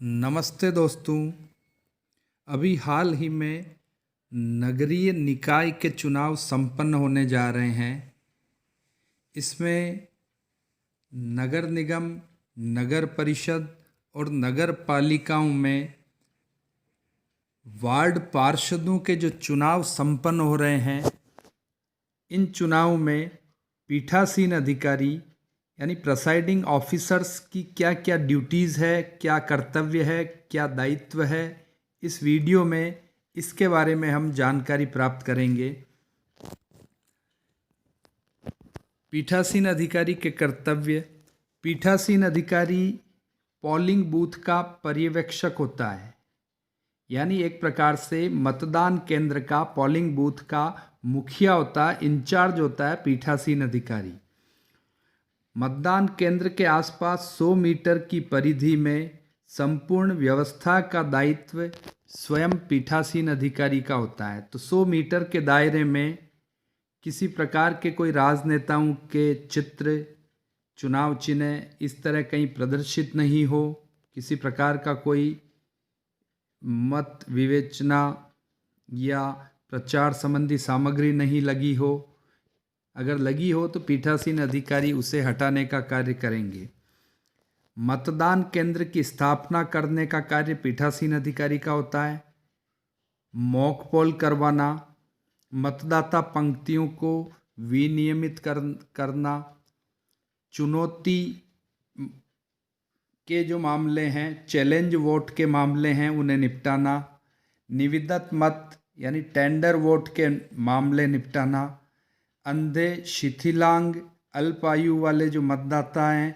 नमस्ते दोस्तों। अभी हाल ही में नगरीय निकाय के चुनाव संपन्न होने जा रहे हैं। इसमें नगर निगम, नगर परिषद और नगर पालिकाओं में वार्ड पार्षदों के जो चुनाव संपन्न हो रहे हैं, इन चुनाव में पीठासीन अधिकारी यानी प्रिसाइडिंग ऑफिसर्स की क्या क्या ड्यूटीज़ है, क्या कर्तव्य है, क्या दायित्व है, इस वीडियो में इसके बारे में हम जानकारी प्राप्त करेंगे। पीठासीन अधिकारी के कर्तव्य। पीठासीन अधिकारी पोलिंग बूथ का पर्यवेक्षक होता है, यानी एक प्रकार से मतदान केंद्र का, पोलिंग बूथ का मुखिया होता है, इंचार्ज होता है पीठासीन अधिकारी। मतदान केंद्र के आसपास 100 मीटर की परिधि में संपूर्ण व्यवस्था का दायित्व स्वयं पीठासीन अधिकारी का होता है। तो 100 मीटर के दायरे में किसी प्रकार के कोई राजनेताओं के चित्र, चुनाव चिन्ह इस तरह कहीं प्रदर्शित नहीं हो, किसी प्रकार का कोई मत विवेचना या प्रचार संबंधी सामग्री नहीं लगी हो। अगर लगी हो तो पीठासीन अधिकारी उसे हटाने का कार्य करेंगे। मतदान केंद्र की स्थापना करने का कार्य पीठासीन अधिकारी का होता है। मॉक पोल करवाना, मतदाता पंक्तियों को विनियमित करना, चुनौती के जो मामले हैं, चैलेंज वोट के मामले हैं, उन्हें निपटाना, निविदत मत यानी टेंडर वोट के मामले निपटाना, अंधे, शिथिलांग, अल्पायु वाले जो मतदाता हैं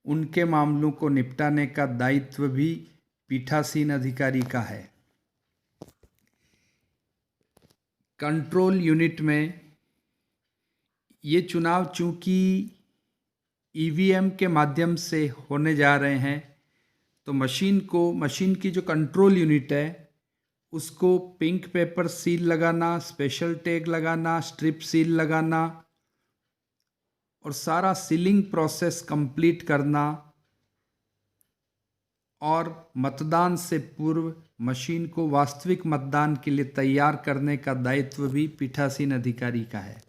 उनके मामलों को निपटाने का दायित्व भी पीठासीन अधिकारी का है। कंट्रोल यूनिट में ये चुनाव चूंकि ईवीएम के माध्यम से होने जा रहे हैं, तो मशीन की जो कंट्रोल यूनिट है उसको पिंक पेपर सील लगाना, स्पेशल टैग लगाना, स्ट्रिप सील लगाना और सारा सीलिंग प्रोसेस कंप्लीट करना और मतदान से पूर्व मशीन को वास्तविक मतदान के लिए तैयार करने का दायित्व भी पीठासीन अधिकारी का है।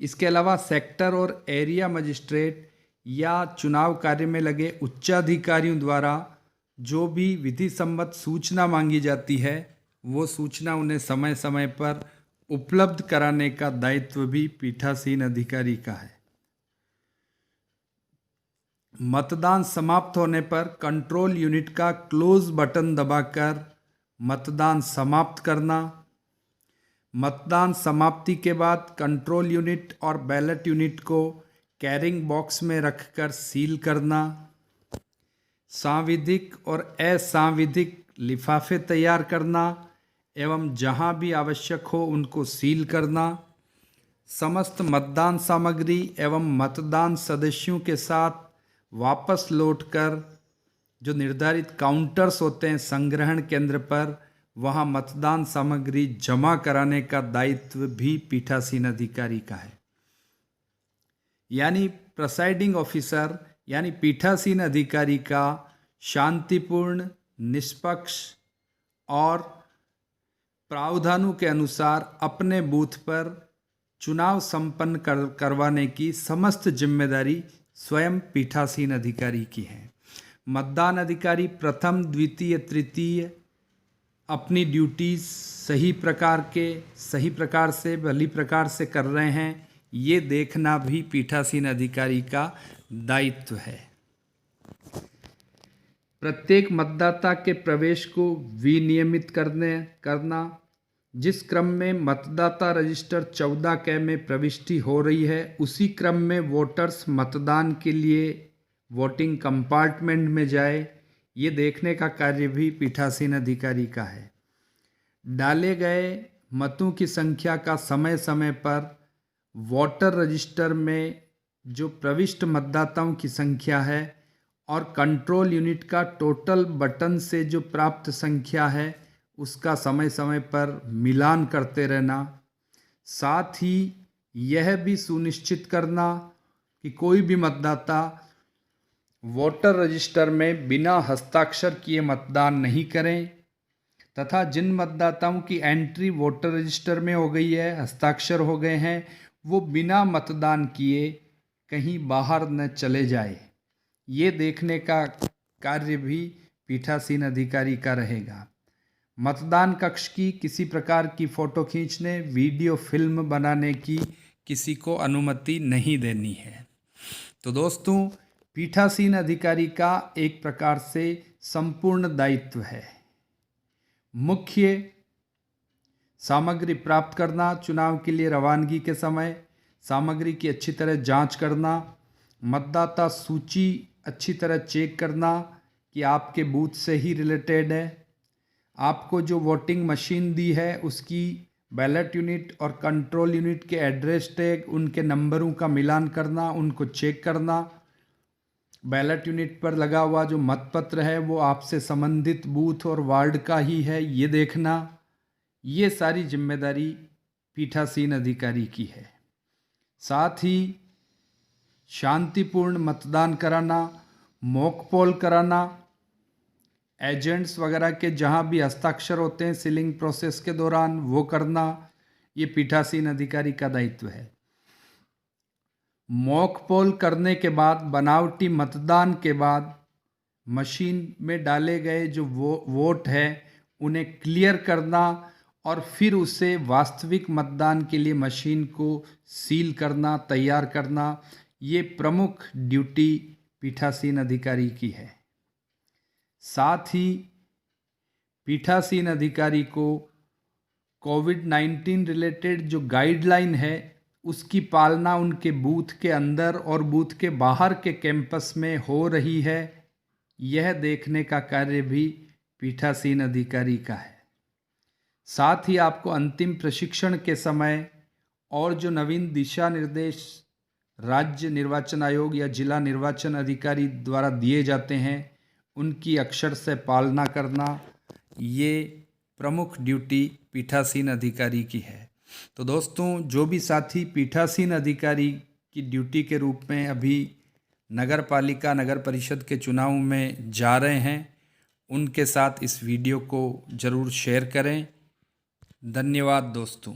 इसके अलावा सेक्टर और एरिया मजिस्ट्रेट या चुनाव कार्य में लगे उच्चाधिकारियों द्वारा जो भी विधि सम्मत सूचना मांगी जाती है, वो सूचना उन्हें समय समय पर उपलब्ध कराने का दायित्व भी पीठासीन अधिकारी का है। मतदान समाप्त होने पर कंट्रोल यूनिट का क्लोज बटन दबाकर मतदान समाप्त करना। मतदान समाप्ति के बाद कंट्रोल यूनिट और बैलेट यूनिट को कैरिंग बॉक्स में रखकर सील करना। सांविधिक और असंवैधानिक लिफाफे तैयार करना एवं जहां भी आवश्यक हो उनको सील करना। समस्त मतदान सामग्री एवं मतदान सदस्यों के साथ वापस लौटकर जो निर्धारित काउंटर्स होते हैं संग्रहण केंद्र पर, वहां मतदान सामग्री जमा कराने का दायित्व भी पीठासीन अधिकारी का है। यानी प्रिसाइडिंग ऑफिसर यानी पीठासीन अधिकारी का शांतिपूर्ण, निष्पक्ष और प्रावधानों के अनुसार अपने बूथ पर चुनाव संपन्न करवाने की समस्त जिम्मेदारी स्वयं पीठासीन अधिकारी की है। मतदान अधिकारी प्रथम, द्वितीय, तृतीय अपनी ड्यूटीज सही प्रकार से भली प्रकार से कर रहे हैं, ये देखना भी पीठासीन अधिकारी का दायित्व है। प्रत्येक मतदाता के प्रवेश को विनियमित करना। जिस क्रम में मतदाता रजिस्टर 14 क में प्रविष्टि हो रही है, उसी क्रम में वोटर्स मतदान के लिए वोटिंग कंपार्टमेंट में जाए, ये देखने का कार्य भी पीठासीन अधिकारी का है। डाले गए मतों की संख्या का समय समय पर वोटर रजिस्टर में जो प्रविष्ट मतदाताओं की संख्या है और कंट्रोल यूनिट का टोटल बटन से जो प्राप्त संख्या है उसका समय समय पर मिलान करते रहना। साथ ही यह भी सुनिश्चित करना कि कोई भी मतदाता वोटर रजिस्टर में बिना हस्ताक्षर किए मतदान नहीं करें तथा जिन मतदाताओं की एंट्री वोटर रजिस्टर में हो गई है, हस्ताक्षर हो गए हैं, वो बिना मतदान किए कहीं बाहर न चले जाए, ये देखने का कार्य भी पीठासीन अधिकारी का रहेगा। मतदान कक्ष की किसी प्रकार की फ़ोटो खींचने, वीडियो फिल्म बनाने की किसी को अनुमति नहीं देनी है। तो दोस्तों, पीठासीन अधिकारी का एक प्रकार से संपूर्ण दायित्व है। मुख्य सामग्री प्राप्त करना, चुनाव के लिए रवानगी के समय सामग्री की अच्छी तरह जांच करना, मतदाता सूची अच्छी तरह चेक करना कि आपके बूथ से ही रिलेटेड है, आपको जो वोटिंग मशीन दी है उसकी बैलेट यूनिट और कंट्रोल यूनिट के एड्रेस टैग, उनके नंबरों का मिलान करना, उनको चेक करना, बैलेट यूनिट पर लगा हुआ जो मतपत्र है वो आपसे संबंधित बूथ और वार्ड का ही है, ये देखना, ये सारी जिम्मेदारी पीठासीन अधिकारी की है। साथ ही शांतिपूर्ण मतदान कराना, मॉक पोल कराना, एजेंट्स वगैरह के जहाँ भी हस्ताक्षर होते हैं सीलिंग प्रोसेस के दौरान वो करना, ये पीठासीन अधिकारी का दायित्व है। मॉक पोल करने के बाद, बनावटी मतदान के बाद मशीन में डाले गए जो वोट है उन्हें क्लियर करना और फिर उसे वास्तविक मतदान के लिए मशीन को सील करना, तैयार करना, ये प्रमुख ड्यूटी पीठासीन अधिकारी की है। साथ ही पीठासीन अधिकारी को कोविड-19 रिलेटेड जो गाइडलाइन है उसकी पालना उनके बूथ के अंदर और बूथ के बाहर के कैंपस में हो रही है, यह देखने का कार्य भी पीठासीन अधिकारी का है। साथ ही आपको अंतिम प्रशिक्षण के समय और जो नवीन दिशा निर्देश राज्य निर्वाचन आयोग या जिला निर्वाचन अधिकारी द्वारा दिए जाते हैं उनकी अक्षर से पालना करना, ये प्रमुख ड्यूटी पीठासीन अधिकारी की है। तो दोस्तों, जो भी साथी पीठासीन अधिकारी की ड्यूटी के रूप में अभी नगर पालिका, नगर परिषद के चुनाव में जा रहे हैं, उनके साथ इस वीडियो को ज़रूर शेयर करें। धन्यवाद दोस्तों।